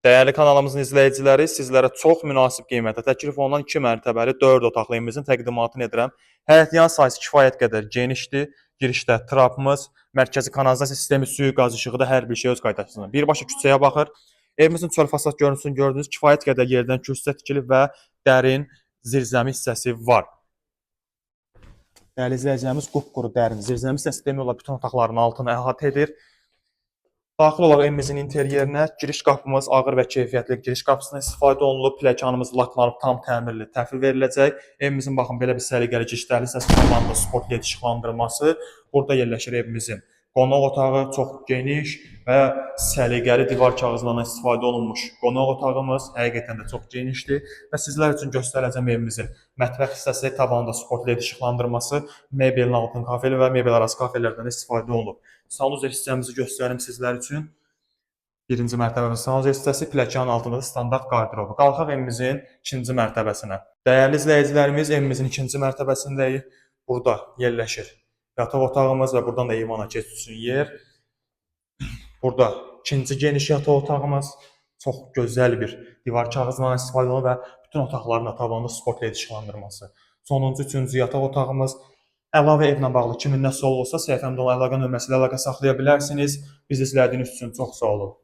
Dəyərli kanalımızın izləyiciləri, sizlərə çox münasib qiymətə təklif olunan 2 mərtəbəli 4 otaqlı evimizin təqdimatını edirəm. Həyətyan sahəsi kifayət qədər genişdir. Girişdə trapımız, mərkəzi kanalizasiya sistemi, suyu, qaz işığı da hər bir şey öz qaydasında. Birbaşa küçəyə baxır. Evimizin çöl fasad görüntüsünü gördünüz. Kifayət qədər yerdən kürsüsə tikilib və dərin zirzəmi hissəsi var. Dəyərli izləyicilərimiz, qupquru dərin zirzəmi hissəsi demək olar bütün otaqların altını əhatə edir. Daxil olaraq evimizin interyerinə giriş qapımız ağır və keyfiyyətli giriş qapısından istifadə olunub. Pilləkənimiz laklanıb tam təmirli təhvil veriləcək. Evimizin baxın belə bir səliqəli girişləri hissəsi tamamında sport led işıqlandırması. Burada yerləşir evimizin qonaq otağı, çox geniş və səliqəli divar kağızlarından istifadə olunmuş qonaq otağımız həqiqətən də çox genişdir və sizlər üçün göstərəcəm evimizin mətbəx hissəsi, tavanında sport led işıqlandırması, mebelin altın kafeli və mebel arası kafelərdən istifadə olunub. Sanuzel hissəmizi göstərim sizlər üçün. Birinci mərtəbəmizin sanuzel hissəsi, pilləkənin altında da standart qardırobu. Qalxaq evimizin ikinci mərtəbəsinə. Dəyərli izləyicilərimiz, evimizin ikinci mərtəbəsindəyik. Burada yerləşir yataq otağımız və buradan da eyvana keçid üçün yer. Burada ikinci geniş yataq otağımız. Çox gözəl bir divar kağızından istifadə olunur və bütün otaqların da tavanında sport led işıqlandırması. Sonuncu, üçüncü yataq otağımız. Əlavə evlə bağlı kimin nə sual olsa, səhifəmdə olan əlaqə nömrəsi ilə əlaqə saxlaya bilərsiniz. Bizi izlədiyiniz üçün çox sağ olun.